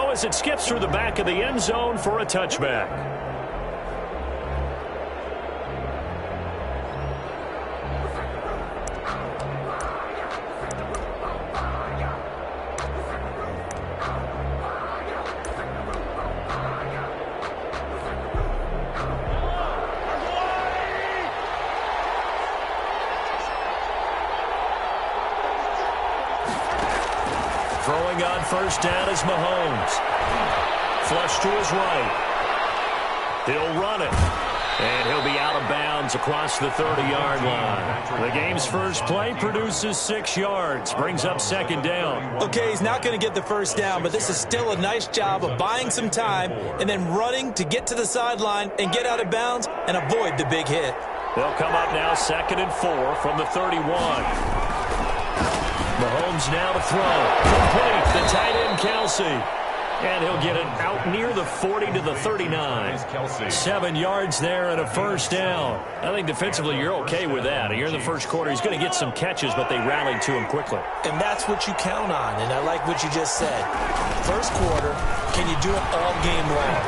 throw as it skips through the back of the end zone for a touchback. Throwing on first down is Mahomes. Flush to his right. He'll run it. And he'll be out of bounds across the 30-yard line. The game's first play produces 6 yards. Brings up second down. Okay, he's not going to get the first down, but this is still a nice job of buying some time and then running to get to the sideline and get out of bounds and avoid the big hit. They'll come up now 2nd and 4 from the 31. Mahomes now to throw. Complete. The tight end, Kelsey. And he'll get it out near the 40 to the 39. 7 yards there and a first down. I think defensively you're okay with that. Here in the first quarter, he's going to get some catches, but they rallied to him quickly. And that's what you count on, and I like what you just said. First quarter, can you do it all game long?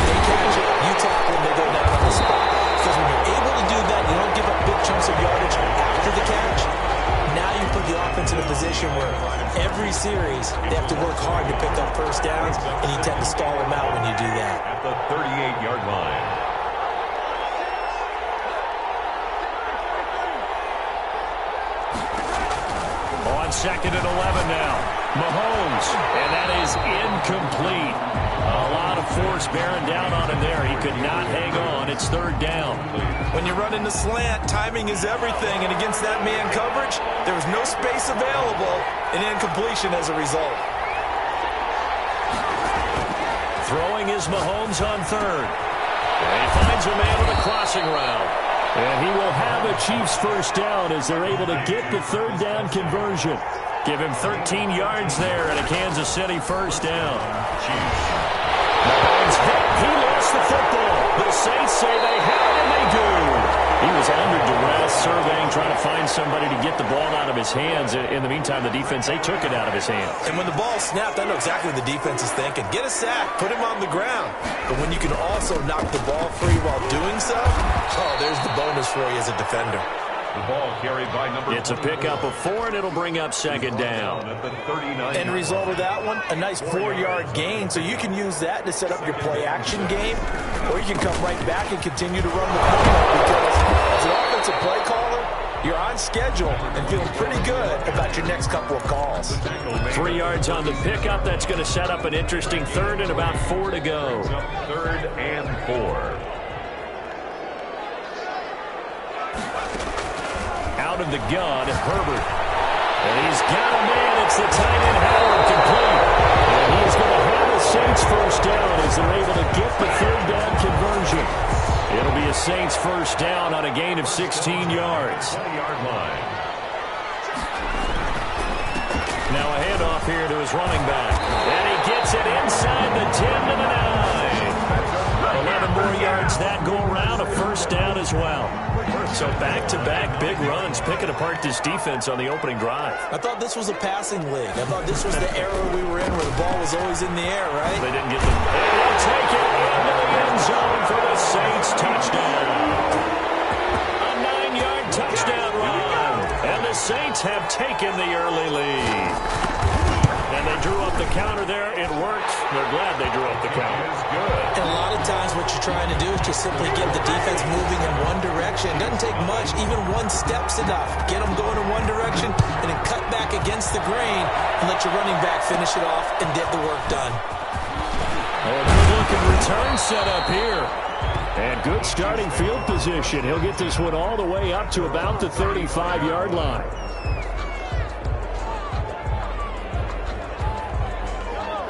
They catch it, you tackle them, they go down on the spot. Because when you're able to do that, you don't give up big chunks of yardage after the catch. Now you put the offense in a position where every series they have to work hard to pick up first downs, and you tend to stall them out when you do that. At the 38-yard line. On 2nd and 11 now. Mahomes, and that is incomplete. A lot of force bearing down on him there. He could not hang on. It's 3rd down. When you run in the slant, timing is everything, and against that man coverage, there was no space available, and incompletion as a result. Throwing is Mahomes on 3rd. And he finds a man on the crossing route. And he will have a Chiefs first down as they're able to get the 3rd down conversion. Give him 13 yards there and a Kansas City first down. Mahomes hit. He lost the football. The Saints say they have it, and they do. He was under duress, surveying, trying to find somebody to get the ball out of his hands. In the meantime, the defense, they took it out of his hands. And when the ball snapped, I know exactly what the defense is thinking. Get a sack, put him on the ground. But when you can also knock the ball free while doing so, oh, there's the bonus for you as a defender. The ball carried by number It's a pickup of 4, and it'll bring up second down. At the 39. End result of that one, a nice 4-yard gain. So you can use that to set up your play-action game, or you can come right back and continue to run the ball because as an offensive play caller, you're on schedule and feeling pretty good about your next couple of calls. 3 yards on the pickup. That's going to set up an interesting 3rd and about 4 to go. 3rd and 4. Out of the gun, Herbert. And he's got a man. It's the tight end, Howard, complete. And he's going to have a Saints first down as they're able to get the 3rd down conversion. It'll be a Saints first down on a gain of 16 yards. 20-yard line. Now a handoff here to his running back. And he gets it inside the 10 to the 9. 11 more yards that go around, a first down as well. So back-to-back big runs, picking apart this defense on the opening drive. I thought this was a passing league. I thought this was the era we were in where the ball was always in the air, right? They didn't get the... And they'll take it into the end zone for the Saints touchdown. A 9-yard touchdown run. And the Saints have taken the early lead. And they drew up the counter there. It worked. They're glad they drew up the counter. And a lot of times what you're trying to do is just simply get the defense moving in one direction. It doesn't take much. Even one step's enough. Get them going in one direction and then cut back against the grain and let your running back finish it off and get the work done. Oh, good-looking return set up here. And good starting field position. He'll get this one all the way up to about the 35-yard line.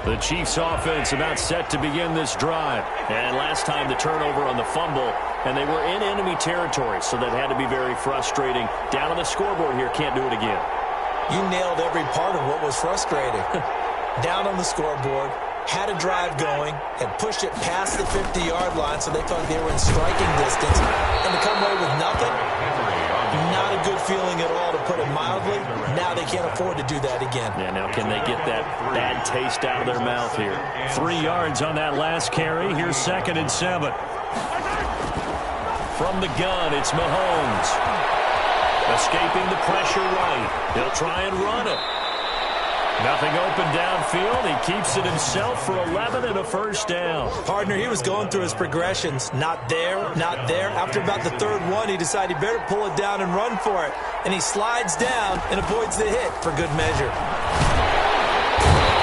The Chiefs offense about set to begin this drive. And last time the turnover on the fumble, and they were in enemy territory, so that had to be very frustrating. Down on the scoreboard here, can't do it again. You nailed every part of what was frustrating. Down on the scoreboard, had a drive going, had pushed it past the 50-yard line, so they felt they were in striking distance. And to come away with nothing, not a good feeling at all to put it mildly. Now they can't afford to do that again. Yeah, now can they get that bad taste out of their mouth here? 3 yards on that last carry. Here's 2nd and 7. From the gun, it's Mahomes. Escaping the pressure right. He'll try and run it. Nothing open downfield. He keeps it himself for 11 and a first down. Partner, he was going through his progressions. Not there, not there. After about the 3rd one, he decided he better pull it down and run for it. And he slides down and avoids the hit for good measure.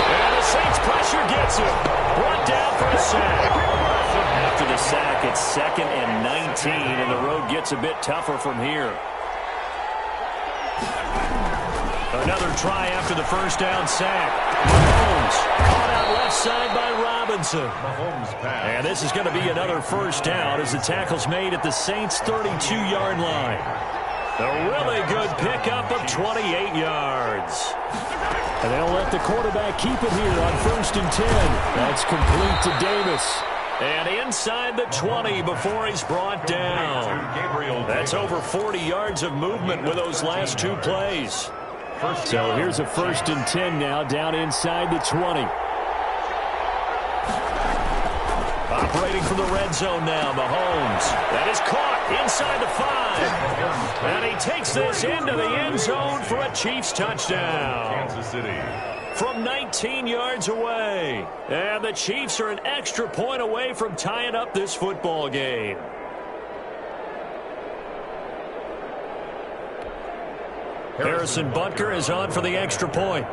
And the Saints pressure gets him. Brought down for a sack. After the sack, it's 2nd and 19, and the road gets a bit tougher from here. Another try after the first down sack. Mahomes caught out left side by Robinson. And this is going to be another first down as the tackle's made at the Saints' 32-yard line. A really good pickup of 28 yards. And they'll let the quarterback keep it here on 1st and 10. That's complete to Davis. And inside the 20 before he's brought down. That's over 40 yards of movement with those last 2 plays. So here's a 1st and 10 now, down inside the 20. Operating from the red zone now, Mahomes. That is caught inside the 5. And he takes this into the end zone for a Chiefs touchdown. Kansas City. From 19 yards away. And the Chiefs are an extra point away from tying up this football game. Harrison Butker is on for the extra point.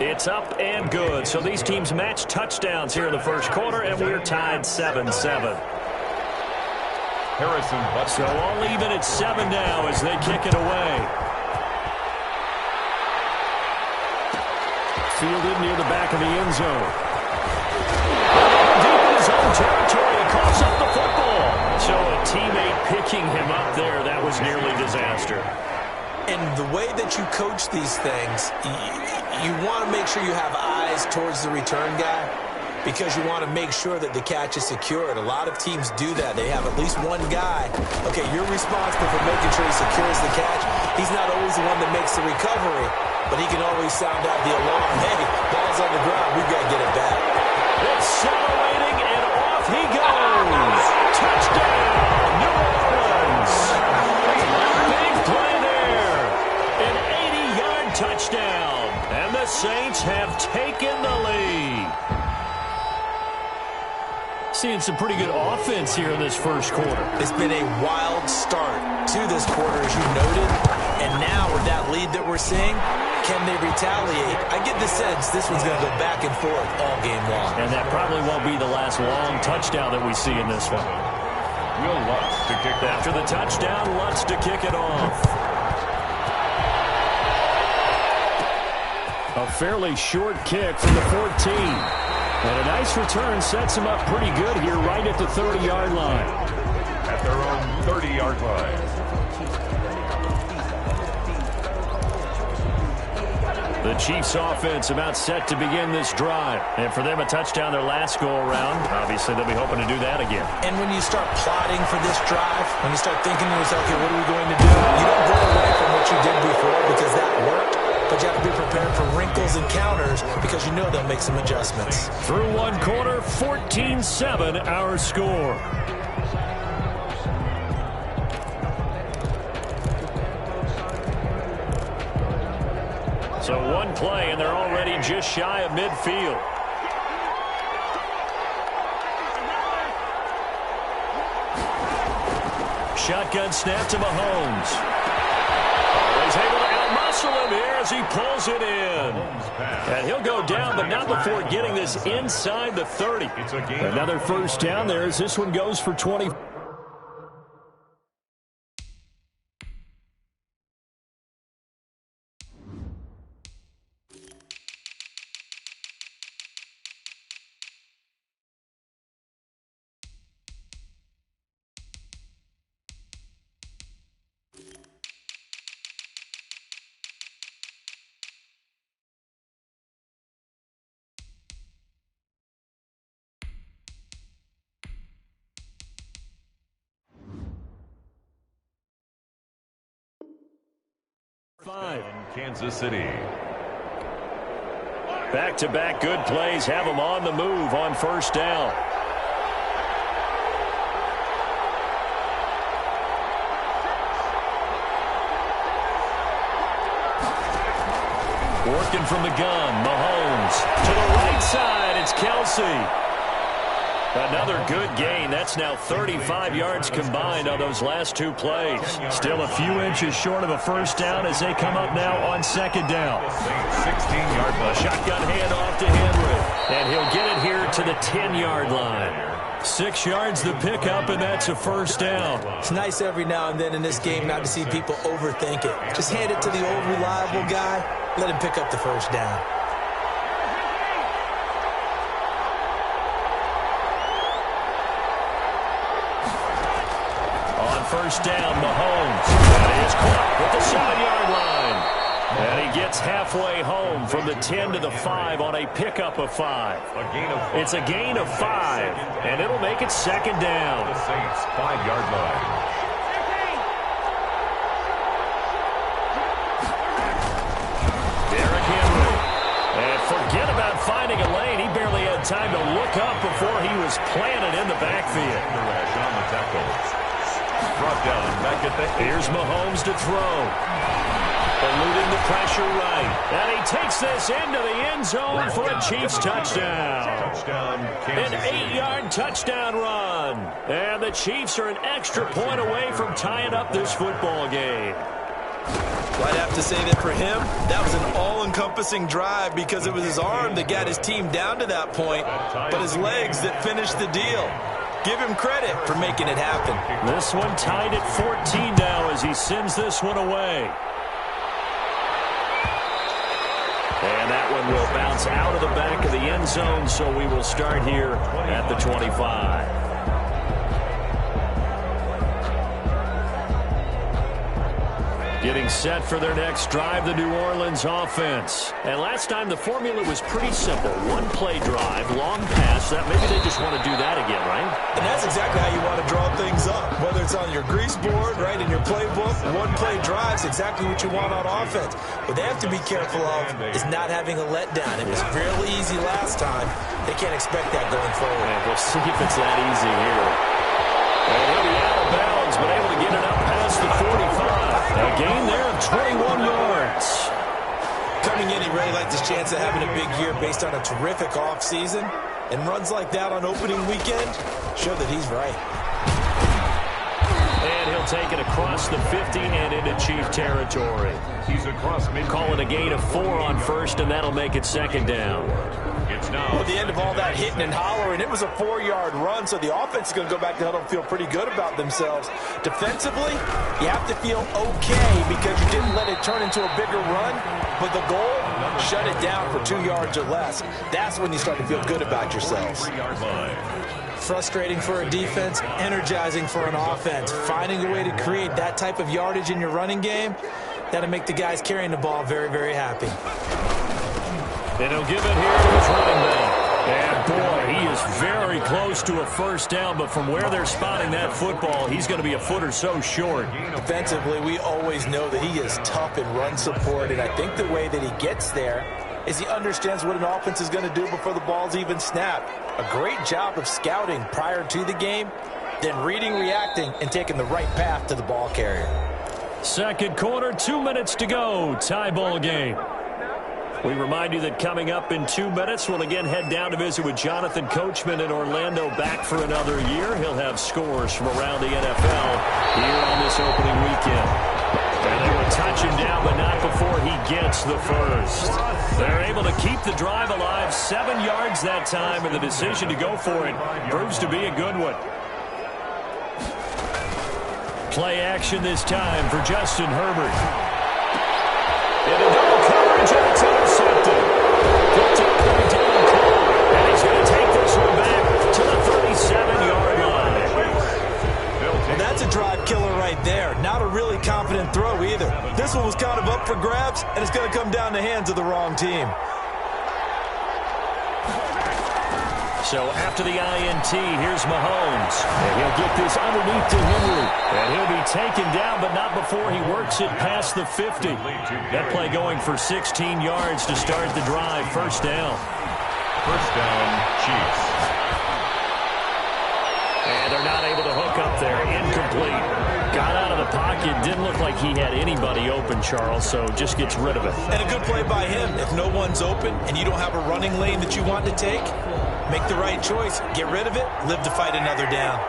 It's up and good. So these teams match touchdowns here in the first quarter, and we're tied 7-7. Harrison Butker. So all even at 7 now as they kick it away. Fielded near the back of the end zone. Deep in his own territory, he coughs up the football. So a teammate picking him up there, that was nearly disaster. And the way that you coach these things, you want to make sure you have eyes towards the return guy because you want to make sure that the catch is secured. A lot of teams do that. They have at least one guy. Okay, you're responsible for making sure he secures the catch. He's not always the one that makes the recovery, but he can always sound out the alarm. Hey, ball's on the ground. We've got to get it back. Accelerating, and off he goes. Touchdown, New Orleans. Big play there. An 80-yard touchdown. And the Saints have taken the lead. Seeing some pretty good offense here in this first quarter. It's been a wild start to this quarter, as you noted. And now with that lead that we're seeing, can they retaliate? I get the sense this one's going to go back and forth all game long. And that probably won't be the last long touchdown that we see in this one. Will Lutz to kick off. After the touchdown, Lutz to kick it off. A fairly short kick from the 14. And a nice return sets him up pretty good here right at the 30-yard line. At their own 30-yard line. The Chiefs offense about set to begin this drive. And for them, a touchdown their last go-around. Obviously, they'll be hoping to do that again. And when you start plotting for this drive, when you start thinking to yourself, okay, what are we going to do? You don't go away from what you did before because that worked. But you have to be prepared for wrinkles and counters because you know they'll make some adjustments. Through one quarter, 14-7 our score. So one play, and they're already just shy of midfield. Shotgun snap to Mahomes. He's able to out-muscle him here as he pulls it in. And he'll go down, but not before getting this inside the 30. Another first down there as this one goes for 20. Kansas City. Back-to-back good plays have them on the move on first down. Working from the gun, Mahomes. To the right side, it's Kelsey. Another good gain. That's now 35 yards combined on those last two plays. Still a few inches short of a first down as they come up now on second down. 16-yard line. Shotgun handoff to Henry. And he'll get it here to the 10-yard line. 6 yards the pickup, and that's a first down. It's nice every now and then in this game not to see people overthink it. Just hand it to the old reliable guy. Let him pick up the first down. First down, Mahomes. And he is caught at the 7-yard line. And he gets halfway home from the 10 to the 5 on a pickup of 5. It's a gain of 5, and it'll make it second down. The Saints, 5-yard line. Derrick Henry. And forget about finding a lane. He barely had time to look up before he was planted in the backfield. On the tackle. Brought down back at the. Here's Mahomes to throw. Eluding the pressure right. And he takes this into the end zone for a Chiefs touchdown. An 8-yard touchdown run. And the Chiefs are an extra point away from tying up this football game. Well, I'd have to say that for him, that was an all-encompassing drive because it was his arm that got his team down to that point, but his legs that finished the deal. Give him credit for making it happen. This one tied at 14 now as he sends this one away. And that one will bounce out of the back of the end zone, so we will start here at the 25. Getting set for their next drive, the New Orleans offense. And last time the formula was pretty simple. One-play drive, long pass. That maybe they just want to do that again, right? And that's exactly how you want to draw things up. Whether it's on your grease board, right, in your playbook, one-play drive's exactly what you want on offense. What they have to be careful of is not having a letdown. It was fairly easy last time. They can't expect that going forward. And we'll see if it's that easy here. And he'll be out of bounds, but able to get it up past the 45. A gain there of 21 yards. Coming in, he really liked his chance of having a big year based on a terrific offseason. And runs like that on opening weekend show that he's right. And he'll take it across the 50 and into Chief territory. He's across midfield. Call it a gain of 4 on first, and that'll make it second down. It's now. At the end of all that hitting and hollering, it was a 4-yard run, so the offense is going to go back to huddle and feel pretty good about themselves. Defensively, you have to feel okay because you didn't let it turn into a bigger run, but the goal, shut it down for 2 yards or less. That's when you start to feel good about yourselves. 3-yard line. Frustrating for a defense, energizing for an offense. Finding a way to create that type of yardage in your running game, that'll make the guys carrying the ball very, very happy. And he'll give it here to his running back. And boy, he is very close to a first down, but from where they're spotting that football, he's going to be a foot or so short. Defensively, we always know that he is tough in run support, and I think the way that he gets there is he understands what an offense is going to do before the ball's even snapped. A great job of scouting prior to the game, then reading, reacting, and taking the right path to the ball carrier. Second quarter, 2 minutes to go. Tie ball game. We remind you that coming up in 2 minutes, we'll again head down to visit with Jonathan Coachman in Orlando, back for another year. He'll have scores from around the NFL here on this opening weekend. And they will touch him down, but not before he gets the first. They're able to keep the drive alive, 7 yards that time, and the decision to go for it proves to be a good one. Play action this time for Justin Herbert. And a double coverage, and it's intercepted. Picked up by Dylan Cole, and he's going to take this one back to the 37-yard line. Well, that's a drive killer right there. Not a really confident throw either. This one was kind of up for grabs, and it's going to come down the hands of the wrong team. So after the INT, here's Mahomes. And he'll get this underneath to Henry. And he'll be taken down, but not before he works it past the 50. That play going for 16 yards to start the drive. First down. First down, Chiefs. And they're not able to hook up there. Incomplete. Got out of the pocket. Didn't look like he had anybody open, Charles, so just gets rid of it. And a good play by him. If no one's open and you don't have a running lane that you want to take, make the right choice. Get rid of it. Live to fight another down.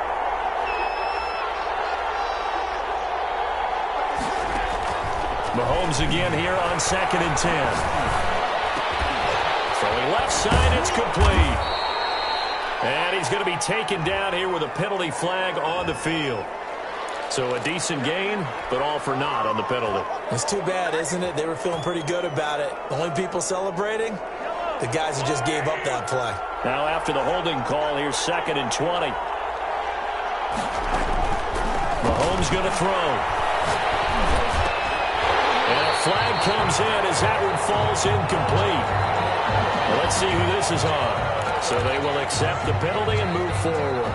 Mahomes again here on 2nd and 10. Throwing left side, it's complete. And he's going to be taken down here with a penalty flag on the field. So a decent gain, but all for naught on the penalty. It's too bad, isn't it? They were feeling pretty good about it. The only people celebrating, the guys who just gave up that play. Now after the holding call, here's 2nd and 20. Mahomes going to throw. And a flag comes in as that one falls incomplete. Well, let's see who this is on. So they will accept the penalty and move forward.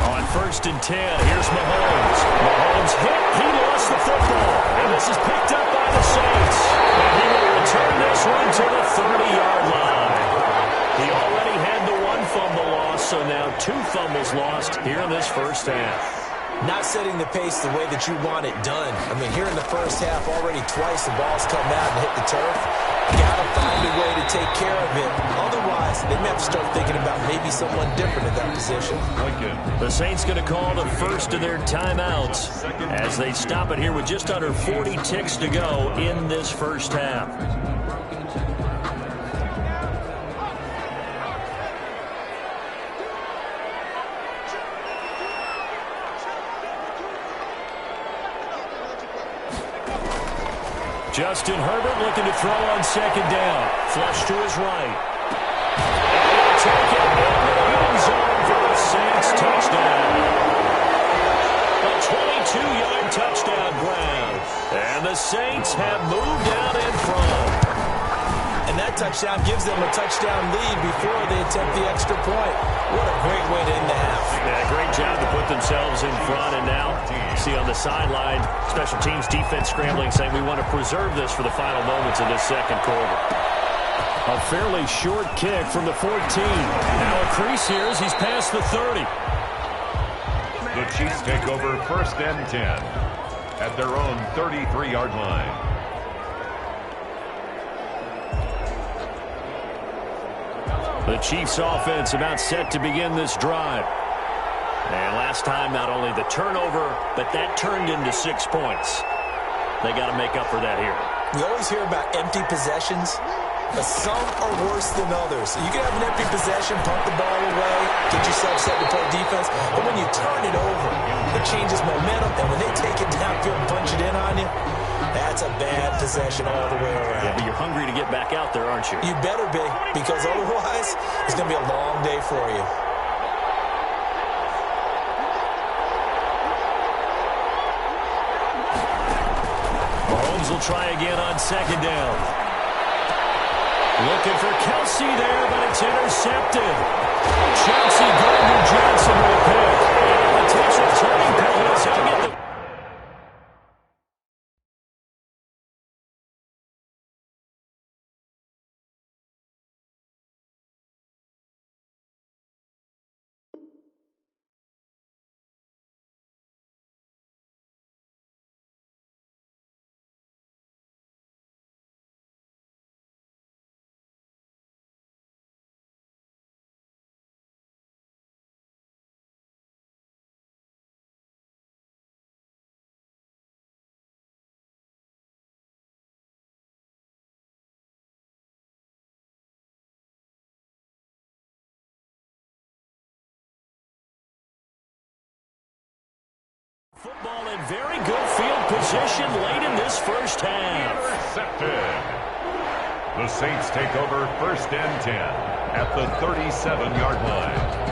On 1st and 10, here's Mahomes. Mahomes hit. He lost the football. And this is picked up by the Saints. And he will return this one to the 30-yard line. He already had the one fumble loss, so now 2 fumbles lost here in this first half. Not setting the pace the way that you want it done. I mean, here in the first half, already twice the ball's come out and hit the turf. Got to find a way to take care of it. Otherwise, they may have to start thinking about maybe someone different at that position. The Saints going to call the first of their timeouts as they stop it here with just under 40 ticks to go in this first half. Justin Herbert looking to throw on 2nd down. Flush to his right. And he'll take it in the end zone for the Saints touchdown. A 22-yard touchdown grab. And the Saints have moved out in front. And that touchdown gives them a touchdown lead before they attempt the extra point. What a great way to end the half. Yeah, great job to put themselves in front. And now, see on the sideline, special teams defense scrambling, saying we want to preserve this for the final moments of this second quarter. A fairly short kick from the 14. Now a crease here as he's past the 30. The Chiefs take over 1st and 10 at their own 33-yard line. The Chiefs offense about set to begin this drive. And last time, not only the turnover, but that turned into 6 points. They got to make up for that here. We always hear about empty possessions, but some are worse than others. You can have an empty possession, pump the ball away, get yourself set to play defense, but when you turn it over, it changes momentum, and when they take it downfield and punch it in on you, that's a bad possession all the way around. Yeah, but you're hungry to get back out there, aren't you? You better be, because otherwise, it's going to be a long day for you. Mahomes will try again on 2nd down. Looking for Kelsey there, but it's intercepted. Chelsea Gardner-Johnson will pick. And a potential turning point as he'll get the... Football in very good field position late in this first half. Intercepted. The Saints take over 1st and 10 at the 37-yard line.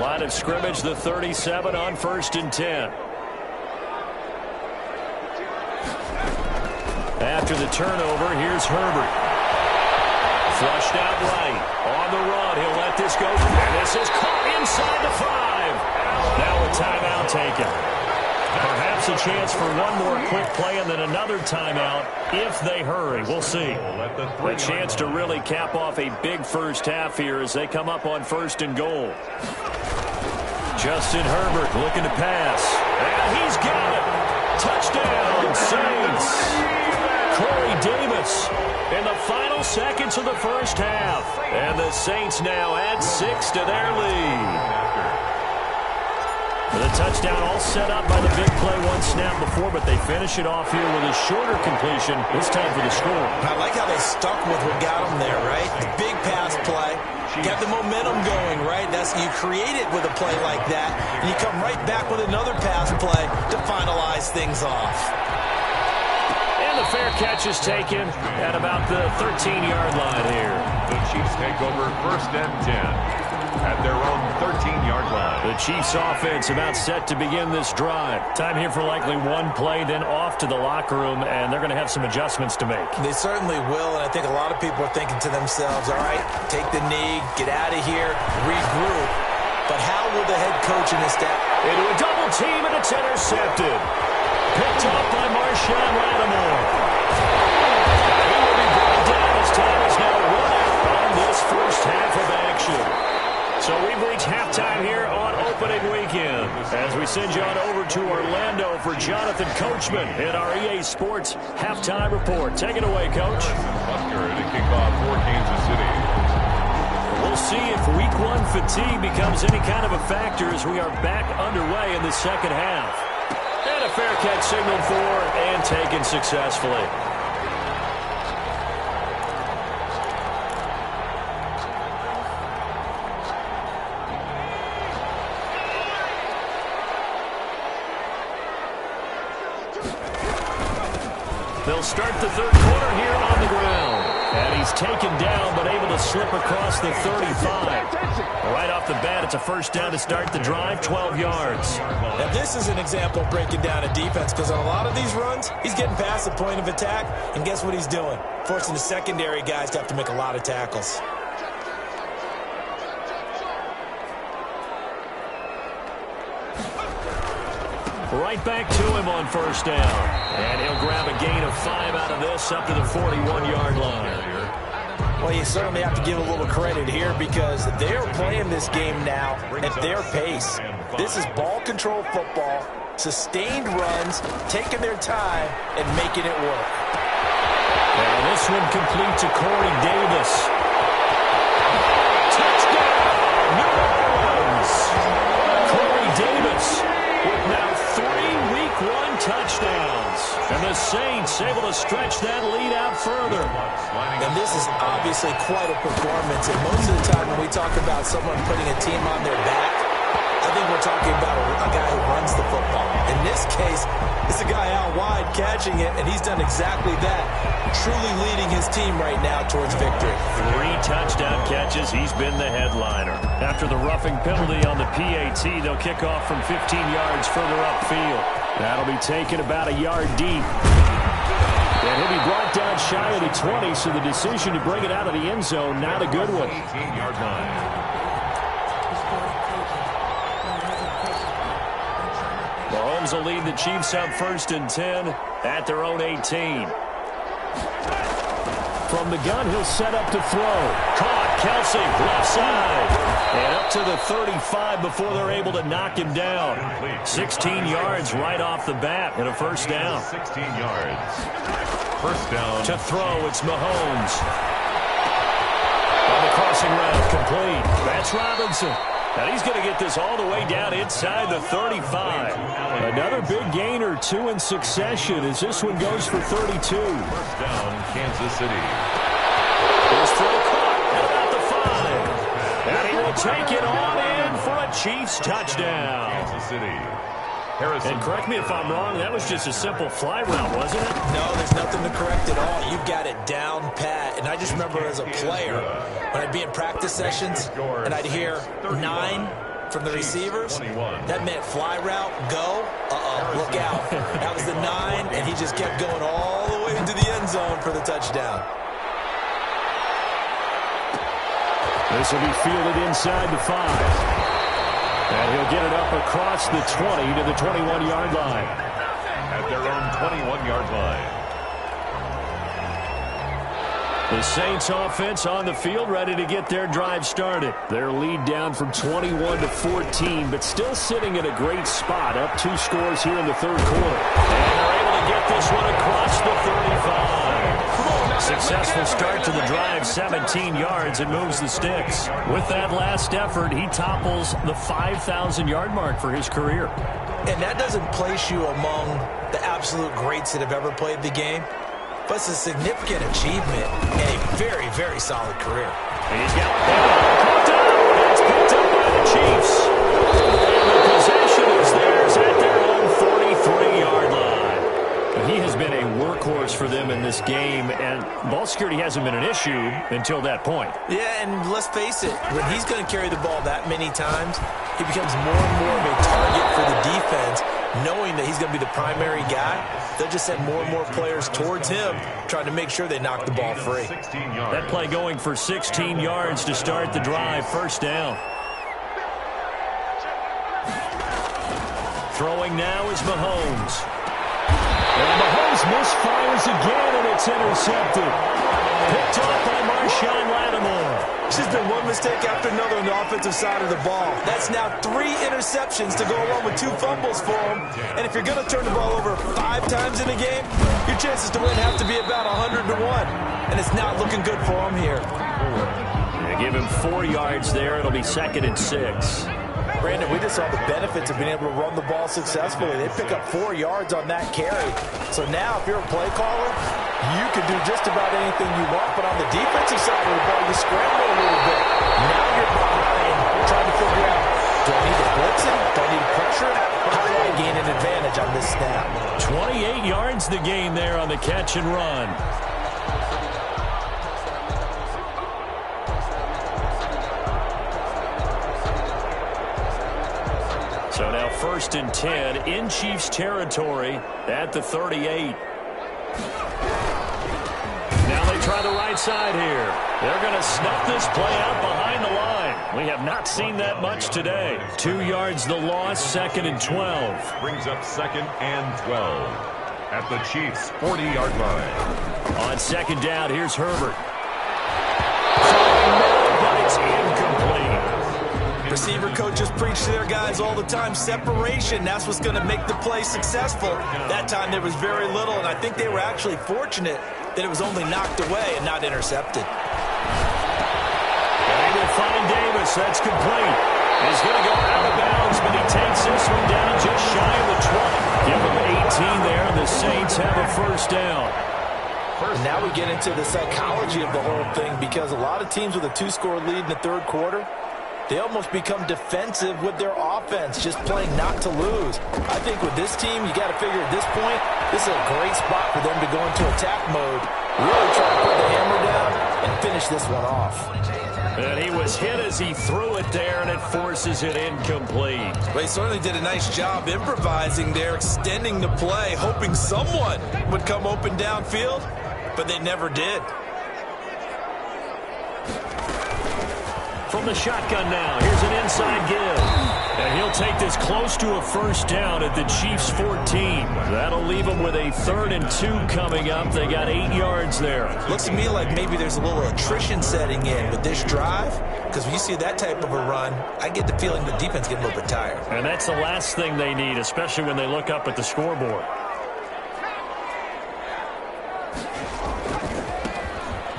Line of scrimmage, the 37 on 1st and 10. After the turnover, here's Herbert. Flushed out right. On the run, he'll let this go. And this is caught inside the 5. Now a timeout taken. Perhaps a chance for one more quick play and then another timeout if they hurry. We'll see. A chance to really cap off a big first half here as they come up on 1st and goal. Justin Herbert looking to pass. And he's got it. Touchdown, Saints. Corey Davis in the final seconds of the first half. And the Saints now add 6 to their lead. The touchdown all set up by the big play one snap before, but they finish it off here with a shorter completion, this time for the score. I like how they stuck with what got them there, right? The big pass play. Got the momentum going, right? You create it with a play like that, and you come right back with another pass play to finalize things off. And the fair catch is taken at about the 13-yard line here. The Chiefs take over 1st and 10 at their own 13-yard line. The Chiefs offense about set to begin this drive. Time here for likely one play, then off to the locker room, and they're going to have some adjustments to make. They certainly will, and I think a lot of people are thinking to themselves, all right, take the knee, get out of here, regroup. But how will the head coach and his staff? Into a double team, and it's intercepted. Picked up by Marshawn Lattimore. He will be brought down as time is now run out on this first half of action. So we've reached halftime here on opening weekend as we send you on over to Orlando for Jonathan Coachman in our EA Sports halftime report. Take it away, Coach. Bucker to kick off for Kansas City. We'll see if week one fatigue becomes any kind of a factor as we are back underway in the second half. And a fair catch signaled for and taken successfully. They'll start the third quarter here on the ground. And he's taken down, but able to slip across the 35. Right off the bat, it's a first down to start the drive, 12 yards. Now, this is an example of breaking down a defense, because on a lot of these runs, he's getting past the point of attack, and guess what he's doing? Forcing the secondary guys to have to make a lot of tackles. Right back to him on first down. And he'll grab a gain of 5 out of this up to the 41-yard line. Well, you certainly have to give a little credit here because they are playing this game now at their pace. This is ball control football, sustained runs, taking their time, and making it work. And this one complete to Corey Davis. Touchdown, New Orleans! Corey Davis with now 3 week one touchdowns. And the Saints able to stretch that lead out further. And this is obviously quite a performance. And most of the time when we talk about someone putting a team on their back, I think we're talking about a guy who runs the football. In this case, it's a guy out wide catching it, and he's done exactly that, truly leading his team right now towards victory. 3 touchdown catches. He's been the headliner. After the roughing penalty on the PAT, they'll kick off from 15 yards further upfield. That'll be taken about a yard deep. And he'll be brought down shy of the 20, so the decision to bring it out of the end zone, not a good one. 18-yard line. Mahomes will lead the Chiefs up 1st and 10 at their own 18. From the gun, he'll set up to throw. Caught, Kelsey, left side. And up to the 35 before they're able to knock him down. 16 yards right off the bat and a first down. 16 yards. First down. To throw, it's Mahomes. On the crossing route, complete. That's Robinson. And he's going to get this all the way down inside the 35. Another big gain or 2 in succession as this one goes for 32. First down, Kansas City. His throw caught at about the 5. And he will take it on in for a Chiefs touchdown. Kansas City. Harrison. And correct me if I'm wrong, that was just a simple fly route, wasn't it? No, there's nothing to correct at all. You've got it down pat. And I just remember as a player, when I'd be in practice sessions, and I'd hear 9, from the receivers. That meant fly route, go. Look out. That was the 9, and he just kept going all the way into the end zone for the touchdown. This will be fielded inside the 5. And he'll get it up across the 20 to the 21-yard line. At their own 21-yard line. The Saints offense on the field, ready to get their drive started. Their lead down from 21 to 14, but still sitting in a great spot, up 2 scores here in the third quarter. And they're able to get this one across the 35. Successful start to the drive, 17 yards, and moves the sticks. With that last effort, he topples the 5,000-yard mark for his career. And that doesn't place you among the absolute greats that have ever played the game. But it's a significant achievement and a very, very solid career. He's got picked up. It's picked up by the Chiefs. And the possession is theirs at their own 43-yard line. He has been a workhorse for them in this game, and ball security hasn't been an issue until that point. Yeah, and let's face it, when he's going to carry the ball that many times, he becomes more and more of a target for the defense, knowing that he's going to be the primary guy. They'll just send more and more players towards him, trying to make sure they knock the ball free. That play going for 16 yards to start the drive, first down. Throwing now is Mahomes. And Mahomes misfires again, and it's intercepted. Picked off by Marshawn Lattimore. It's just been one mistake after another on the offensive side of the ball. That's now 3 interceptions to go along with 2 fumbles for him. And if you're going to turn the ball over 5 times in a game, your chances to win have to be about 100 to 1. And it's not looking good for him here. They give him 4 yards there. It'll be 2nd and 6. Brandon, we just saw the benefits of being able to run the ball successfully. They pick up 4 yards on that carry. So now, if you're a play caller, you can do just about anything you want. But on the defensive side of the ball, you scramble a little bit. Now you're behind, trying to figure out, do I need to blitz him? Do I need to pressure him? How do I gain an advantage on this snap? 28 yards the gain there on the catch and run. So now 1st and 10 in Chiefs territory at the 38. Now they try the right side here. They're going to snuff this play out behind the line. We have not seen that much today. 2 yards the loss, 2nd and 12. Brings up 2nd and 12 at the Chiefs' 40-yard line. On 2nd down, here's Herbert. But it's incomplete. Receiver coaches preach to their guys all the time, separation, that's what's going to make the play successful. That time there was very little, and I think they were actually fortunate that it was only knocked away and not intercepted. They will find Davis. That's complete. He's going to go out of bounds, but he takes this one down just shy of the 20. Give him 18 there, and the Saints have a first down. Now we get into the psychology of the whole thing, because a lot of teams with a 2-score lead in the third quarter, they almost become defensive with their offense, just playing not to lose. I think with this team, you got to figure at this point, this is a great spot for them to go into attack mode, really try to put the hammer down and finish this one off. And he was hit as he threw it there, and it forces it incomplete. But he certainly did a nice job improvising there, extending the play, hoping someone would come open downfield, but they never did. From the shotgun now, here's an inside give. And he'll take this close to a first down at the Chiefs' 14. That'll leave them with a 3rd and 2 coming up. They got 8 yards there. Looks to me like maybe there's a little attrition setting in with this drive, because when you see that type of a run, I get the feeling the defense getting a little bit tired. And that's the last thing they need, especially when they look up at the scoreboard.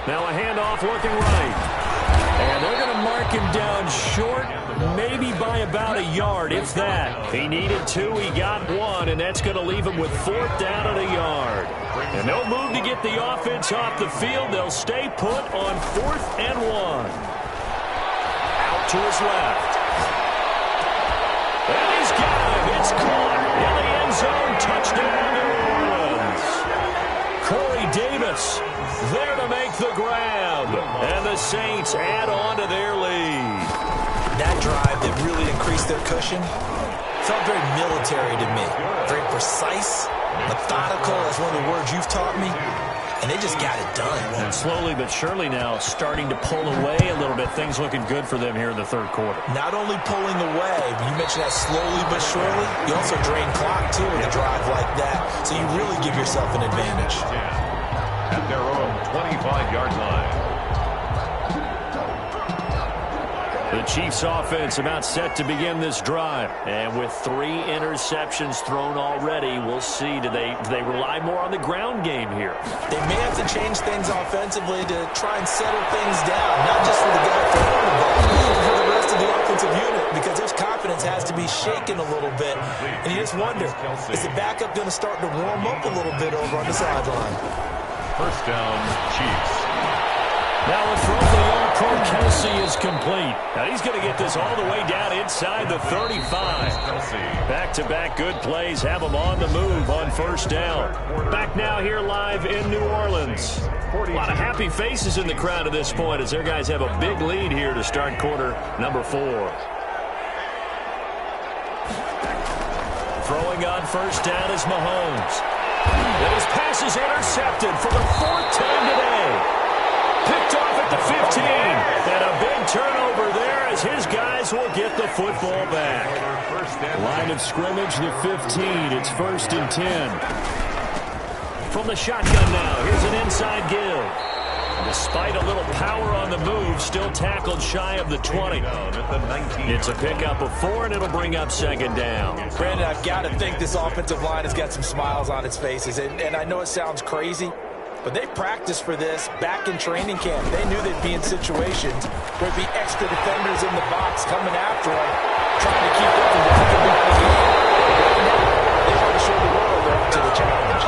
Now a handoff looking right. And they're going to mark him down short, maybe by about a yard, if that. He needed 2, he got 1, and that's going to leave him with 4th down and a yard. And they'll move to get the offense off the field. They'll stay put on 4th and 1. Out to his left. And he's got him. It's caught in the end zone. Touchdown, New Orleans. Corey Davis there to make the grab. And the Saints add on to their lead. That drive that really increased their cushion felt very military to me. Very precise, methodical, that's one of the words you've taught me. And they just got it done. And slowly but surely now starting to pull away a little bit. Things looking good for them here in the third quarter. Not only pulling away, but you mentioned that slowly but surely. You also drain clock, too, with a drive like that. So you really give yourself an advantage. At their own 25-yard line. The Chiefs offense about set to begin this drive. And with 3 interceptions thrown already, we'll see. Do they rely more on the ground game here? They may have to change things offensively to try and settle things down. Not just for the guy throwing the ball, but for the rest of the offensive unit. Because their confidence has to be shaken a little bit. And you just wonder, is the backup going to start to warm up a little bit over on the sideline? First down, Chiefs. Now a throw for the All-Pro Kelsey is complete. Now he's going to get this all the way down inside the 35. Back-to-back good plays have him on the move on first down. Back now here live in New Orleans. A lot of happy faces in the crowd at this point as their guys have a big lead here to start quarter number 4. Throwing on first down is Mahomes. And his pass is intercepted for the 4th time today. Picked off at the 15. And a big turnover there as his guys will get the football back. Line of scrimmage, the 15. It's 1st and 10. From the shotgun now, here's an inside give. Despite a little power on the move, still tackled shy of the 20. It's a pickup of 4, and it'll bring up 2nd down. Brandon, I've got to think this offensive line has got some smiles on its faces. And I know it sounds crazy, but they practiced for this back in training camp. They knew they'd be in situations where there'd be extra defenders in the box coming after them, trying to keep them from walking down the game. They want to show the world they're up to the challenge.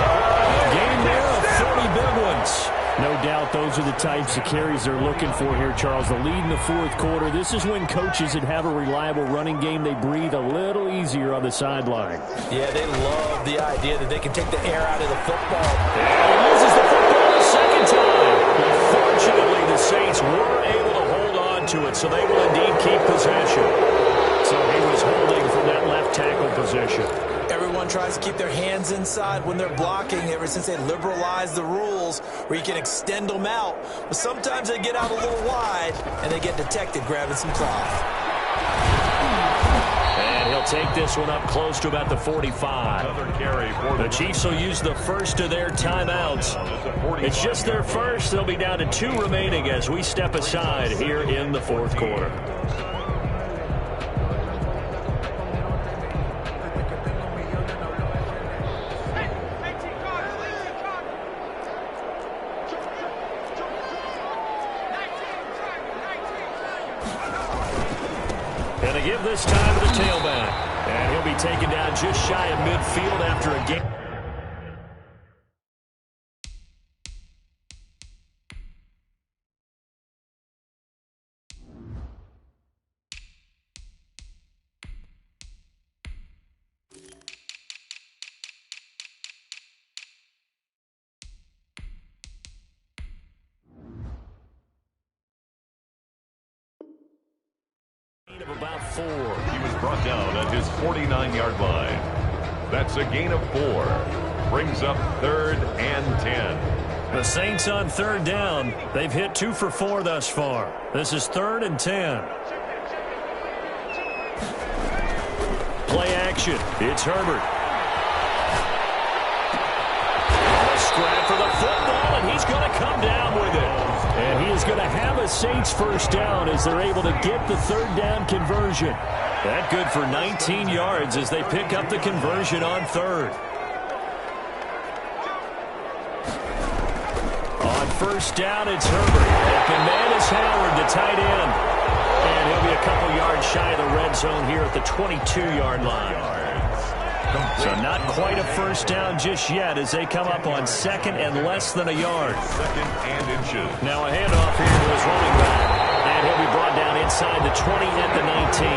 Game there of 30 big ones. No doubt those are the types of carries they're looking for here, Charles. The lead in the 4th quarter. This is when coaches that have a reliable running game, they breathe a little easier on the sideline. Yeah, they love the idea that they can take the air out of the football. And he uses the football a 2nd time. Fortunately, the Saints were able to hold on to it, so they will indeed keep possession. So he was holding from that left tackle position. Everyone tries to keep their hands inside when they're blocking ever since they liberalized the rules where you can extend them out. But sometimes they get out a little wide and they get detected grabbing some cloth. And he'll take this one up close to about the 45. The Chiefs will use the first of their timeouts. It's just their first. They'll be down to 2 remaining as we step aside here in the 4th quarter. And a give this time to the tailback. And he'll be taken down just shy of midfield after a game. Of about 4. He was brought down at his 49-yard line. That's a gain of 4. Brings up 3rd and 10. The Saints on 3rd down. They've hit 2 for 4 thus far. This is 3rd and 10. Play action. It's Herbert. A scrap for the football, and he's going to come down with it. And he is going to have a Saints first down as they're able to get the 3rd down conversion. That good for 19 yards as they pick up the conversion on 3rd. On first down, it's Herbert. Open man is Howard, the tight end. And he'll be a couple yards shy of the red zone here at the 22-yard line. So not quite a first down just yet as they come up on 2nd and less than a yard. 2nd and inches. Now a handoff here to his running back. And he'll be brought down inside the 20 at the 19.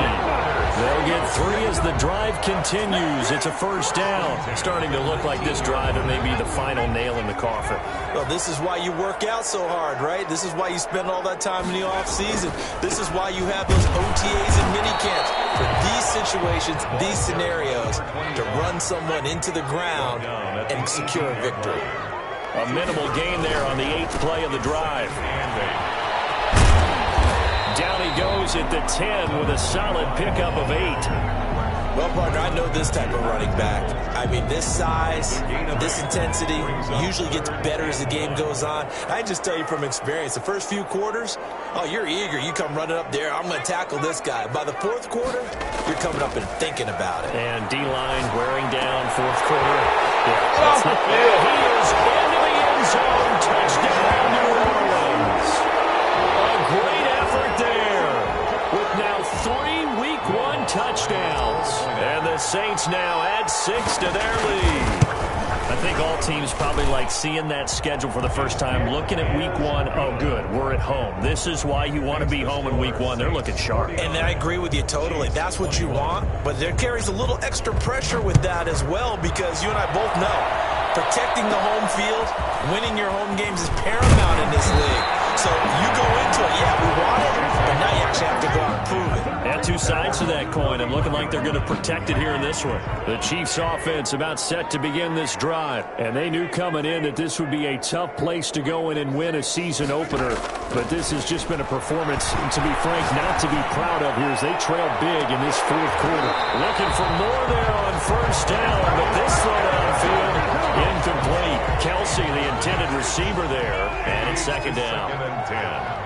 They'll get 3 as the drive continues. It's a first down. Starting to look like this drive, it may be the final nail in the coffin. Well, this is why you work out so hard, right? This is why you spend all that time in the offseason. This is why you have those OTAs and minicamps. For these situations, these scenarios, to run someone into the ground and secure a victory. A minimal gain there on the 8th play of the drive. Down he goes at the 10 with a solid pickup of 8. Well, partner, I know this type of running back. I mean, this size, this intensity usually gets better as the game goes on. I just tell you from experience, the first few quarters, oh, you're eager. You come running up there, I'm going to tackle this guy. By the 4th quarter, you're coming up and thinking about it. And D-line wearing down 4th quarter. Yeah, he is into the end zone. Touchdown, New Orleans. A great effort there with now 3 Week 1 touchdowns. And the Saints now add 6 to their lead. I think all teams probably like seeing that schedule for the first time, looking at Week 1. Oh, good, we're at home. This is why you want to be home in Week 1. They're looking sharp. And I agree with you totally. That's what you want. But there carries a little extra pressure with that as well, because you and I both know protecting the home field, winning your home games is paramount in this league. So you go into it, yeah, we want it, but now you actually have to go out and prove it. And 2 sides to that coin, and looking like they're going to protect it here in this one. The Chiefs offense about set to begin this drive. And they knew coming in that this would be a tough place to go in and win a season opener. But this has just been a performance, to be frank, not to be proud of here as they trail big in this 4th quarter. Looking for more there on first down, but this throw downfield incomplete. Kelsey, the intended receiver there, and it's 2nd down. 2nd and 10.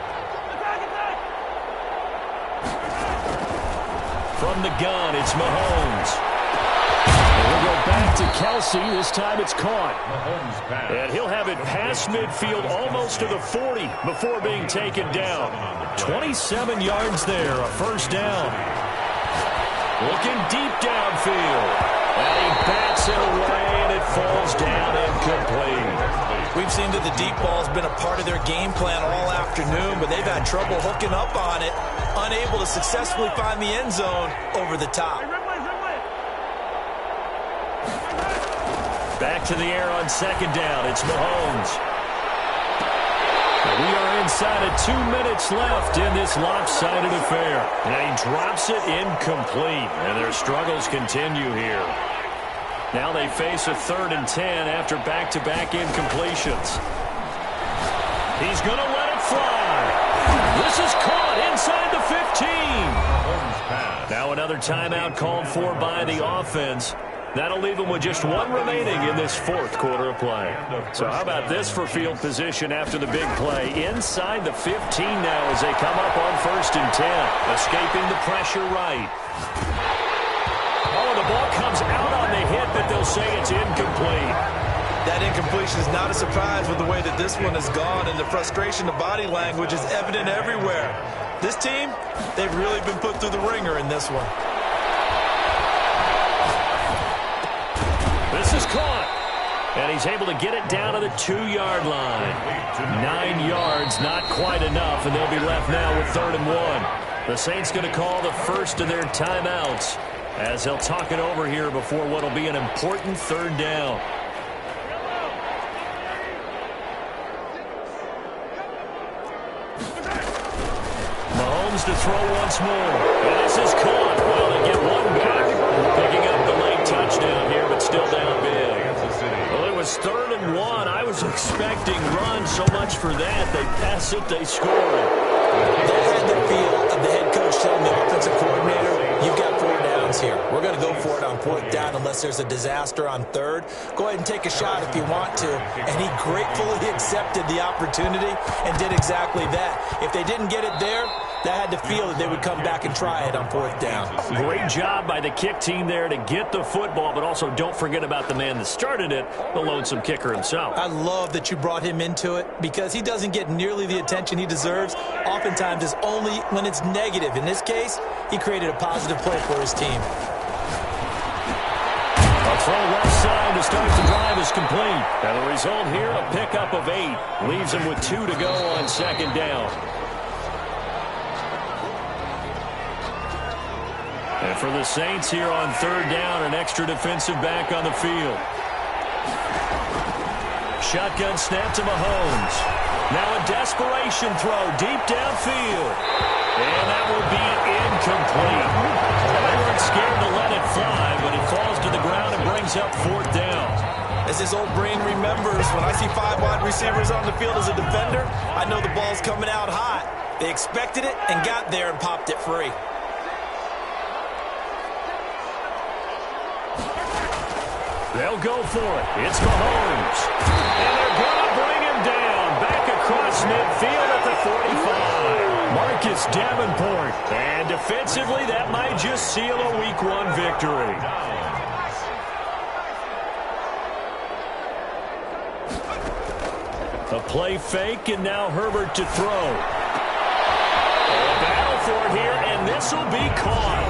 From the gun, it's Mahomes. And we'll go back to Kelsey. This time it's caught. Mahomes pass. And he'll have it past midfield almost to the 40 before being taken down. 27 yards there, a first down. Looking deep downfield. And he bats it away, and it falls down incomplete. We've seen that the deep ball's been a part of their game plan all afternoon, but they've had trouble hooking up on it, unable to successfully find the end zone over the top. Back to the air on 2nd down. It's Mahomes. We are inside of 2 minutes left in this lopsided affair. And he drops it incomplete. And their struggles continue here. Now they face a 3rd and 10 after back-to-back incompletions. He's going to let it fly. This is caught inside the 15. Now another timeout called for by the offense. That'll leave them with just 1 remaining in this 4th quarter of play. So how about this for field position after the big play? Inside the 15 now as they come up on 1st and 10. Escaping the pressure right. Oh, the ball comes out on the hit, but they'll say it's incomplete. That incompletion is not a surprise with the way that this one has gone, and the frustration of body language is evident everywhere. This team, they've really been put through the ringer in this one. This is caught. And he's able to get it down to the 2-yard line. 9 yards, not quite enough, and they'll be left now with 3rd and 1. The Saints going to call the first of their timeouts as they'll talk it over here before what will be an important 3rd down. Mahomes to throw once more. And this is caught. Well, they get 1 back. Picking up the late touchdown here, but still down big. Well, it was 3rd and 1. I was expecting run so much for that. They pass it, they score it. That had the feel of the head coach telling the offensive coordinator, you've got 4 downs here. We're going to go for it on 4th down unless there's a disaster on 3rd. Go ahead and take a shot if you want to. And he gratefully accepted the opportunity and did exactly that. If they didn't get it there, that had to feel that they would come back and try it on 4th down. Great job by the kick team there to get the football, but also don't forget about the man that started it, the lonesome kicker himself. I love that you brought him into it because he doesn't get nearly the attention he deserves. Oftentimes it's only when it's negative. In this case, he created a positive play for his team. A throw left side to start the drive is complete. And the result here, a pickup of 8. Leaves him with 2 to go on 2nd down. And for the Saints here on third down, an extra defensive back on the field. Shotgun snap to Mahomes. Now a desperation throw deep downfield. And that will be incomplete. They weren't scared to let it fly, but it falls to the ground and brings up fourth down. As his old brain remembers, when I see 5 wide receivers on the field as a defender, I know the ball's coming out hot. They expected it and got there and popped it free. They'll go for it. It's Mahomes. And they're going to bring him down. Back across midfield at the 45. Marcus Davenport. And defensively, that might just seal a Week 1 victory. A play fake, and now Herbert to throw. A battle for it here, and this will be caught.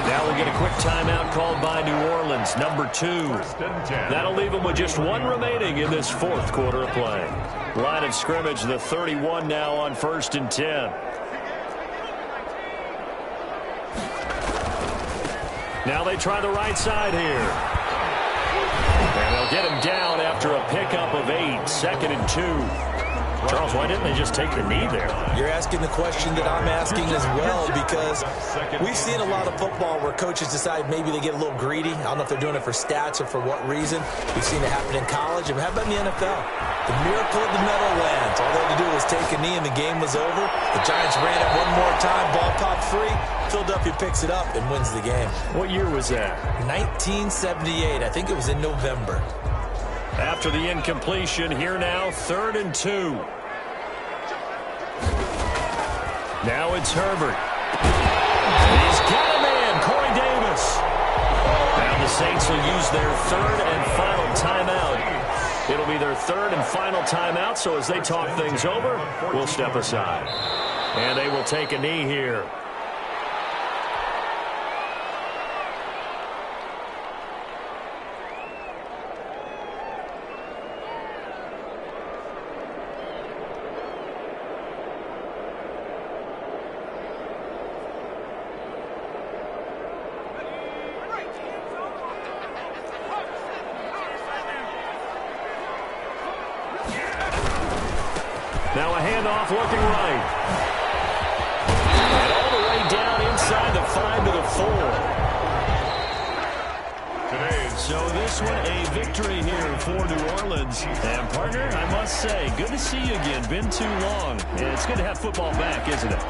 Now we'll get a quick timeout called by New Orleans, number 2. That'll leave them with just 1 remaining in this fourth quarter of play. Line of scrimmage, the 31 now on 1st and 10. Now they try the right side here. And they'll get him down after a pickup of 8, 2nd and 2. Charles, why didn't they just take the knee there? You're asking the question that I'm asking as well, because we've seen a lot of football where coaches decide maybe they get a little greedy. I don't know if they're doing it for stats or for what reason. We've seen it happen in college. And how about in the NFL? The miracle of the Meadowlands. All they had to do was take a knee and the game was over. The Giants ran it one more time. Ball popped free. Philadelphia picks it up and wins the game. What year was that? 1978. I think it was in November. After the incompletion, here now, 3rd and 2. Now it's Herbert. He's got a man, Corey Davis. Now the Saints will use their 3rd and final timeout. It'll be their 3rd and final timeout, so as they talk things over, we'll step aside. And they will take a knee here. Now a handoff looking right. And all the way down inside the 5 to the 4. So this one a victory here for New Orleans. And partner, I must say, good to see you again. Been too long. And it's good to have football back, isn't it?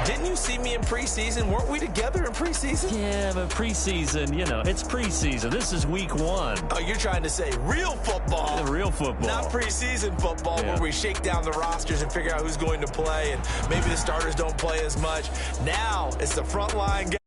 Didn't you see me in preseason? Weren't we together in preseason? Yeah, but preseason, you know, it's preseason. This is week 1. Oh, you're trying to say real football. Yeah, real football. Not preseason football, yeah, where we shake down the rosters and figure out who's going to play, and maybe the starters don't play as much. Now it's the front line guys.